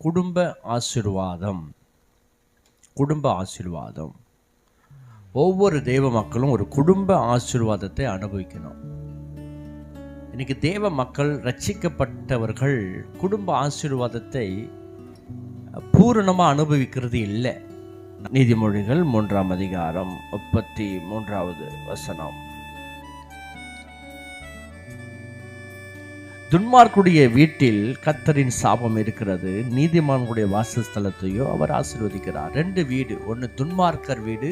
குடும்ப ஆசீர்வாதம். குடும்ப ஆசீர்வாதம். ஒவ்வொரு தேவ மக்களும் ஒரு குடும்ப ஆசீர்வாதத்தை அனுபவிக்கணும். இன்னைக்கு தேவ மக்கள், ரட்சிக்கப்பட்டவர்கள் குடும்ப ஆசீர்வாதத்தை பூரணமா அனுபவிக்கிறது இல்லை. நீதிமொழிகள் 3ஆம் அதிகாரம் 33வது வசனம். துன்மார்க்குடைய வீட்டில் கர்த்தரின் சாபம் இருக்கிறது, நீதிமான்களுடைய வாசஸ்தலத்தையோ அவர் ஆசீர்வதிக்கிறார். 2 வீடு, ஒன்று துன்மார்க்கர் வீடு,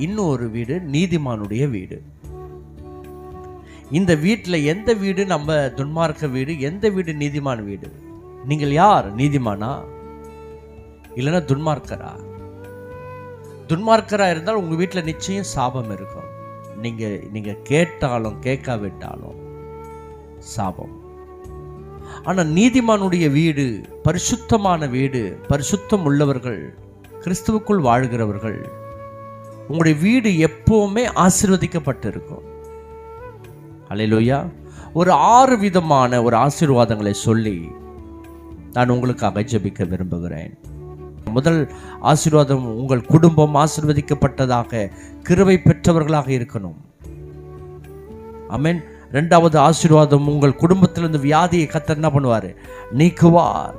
இன்னொரு வீடு நீதிமானுடைய வீடு. இந்த வீட்டில் எந்த வீடு நம்ம துன்மார்க்க வீடு, எந்த வீடு நீதிமான் வீடு? நீங்கள் யார்? நீதிமானா இல்லைன்னா துன்மார்க்கரா? துன்மார்க்கரா இருந்தால் உங்க வீட்டில் நிச்சயம் சாபம் இருக்கும். நீங்க கேட்டாலும் கேட்காவிட்டாலும் சாபம். ஆனா நீதிமானுடைய வீடு பரிசுத்தமான வீடு, பரிசுத்தம் உள்ளவர்கள், கிறிஸ்துவுக்குள் வாழ்கிறவர்கள், உங்களுடைய வீடு எப்பவுமே ஆசீர்வதிக்கப்பட்டிருக்கும். அல்லேலூயா. ஒரு 6 விதமான ஒரு ஆசீர்வாதங்களை சொல்லி நான் உங்களுக்காக ஜெபிக்க விரும்புகிறேன். முதல் ஆசீர்வாதம், உங்கள் குடும்பம் ஆசீர்வதிக்கப்பட்டதாக, கிருபை பெற்றவர்களாக இருக்கணும். ஆமென். 2வது ஆசீர்வாதம், உங்கள் குடும்பத்திலிருந்து வியாதியை கர்த்தர் என்ன பண்ணுவார்? நீக்குவார்.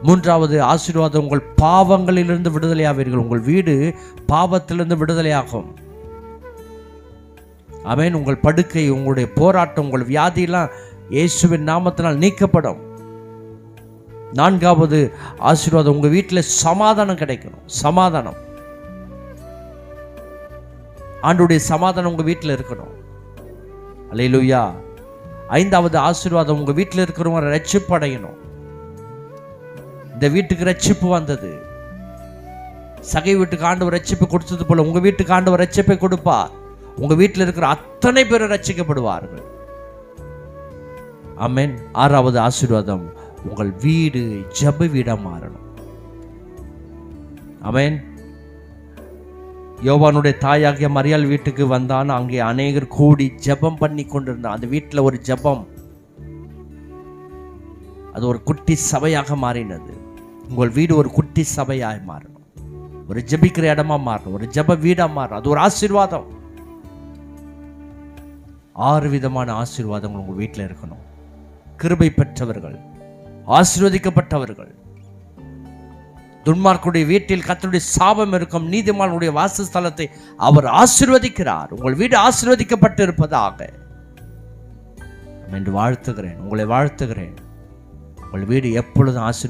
3வது ஆசீர்வாதம், உங்கள் பாவங்களிலிருந்து விடுதலையாவீர்கள். உங்கள் வீடு பாவத்திலிருந்து விடுதலையாகும். ஆமென். உங்கள் படுக்கை, உங்களுடைய போராட்டம், உங்கள் வியாதியெல்லாம் இயேசுவின் நாமத்தினால் நீக்கப்படும். 4வது ஆசீர்வாதம், உங்க வீட்டில் சமாதானம் கிடைக்கணும். சமாதானம், ஆண்டவருடைய சமாதானம் உங்க வீட்டில் இருக்கணும். அல்லேலூயா. 5வது ஆசீர்வாதம், உங்க வீட்டில் இருக்கிறவங்க ரட்சிப்பு அடையணும். இந்த வீட்டுக்கு ரட்சிப்பு வந்தது. சகை வீட்டுக்கு ஆண்டவர் ரட்சிப்பு கொடுத்தது போல உங்க வீட்டுக்கு ஆண்டவர் ரட்சிப்பை கொடுப்பார். உங்க வீட்டில் இருக்கிற அத்தனை பேரும் ரட்சிக்கப்படுவார்கள். ஆமென். 6வது ஆசீர்வாதம், உங்கள் வீடு ஜெப வீடா மாறணும். ஆமென். யோவானுடைய தாயாகிய மரியாள் வீட்டுக்கு வந்தான். அங்கே அநேகர் கூடி ஜெபம் பண்ணி கொண்டிருந்தான். அந்த வீட்டில் ஒரு ஜெபம், அது ஒரு குட்டி சபையாக மாறினது. உங்கள் வீடு ஒரு குட்டி சபையாக மாறணும், ஒரு ஜெபிக்கிற இடமா மாறணும், ஒரு ஜெப வீடா மாறணும். அது ஒரு ஆசீர்வாதம். 6 விதமான ஆசீர்வாதங்கள் உங்கள் வீட்டில் இருக்கணும். கிருபை பெற்றவர்கள், ஆசீர்வதிக்கப்பட்டவர்கள். துன்மார்க்குடைய வீட்டில் கர்த்தருடைய சாபம் இருக்கும், நீதிமானுடைய வாசஸ்தலத்தை அவர் ஆசீர்வதிக்கிறார். உங்கள் வீடு ஆசீர்வதிக்கப்பட்டு இருப்பதாக என்று வாழ்த்துகிறேன். உங்களை வாழ்த்துகிறேன். உங்கள் வீடு எப்பொழுதும் ஆசீர்வாதம்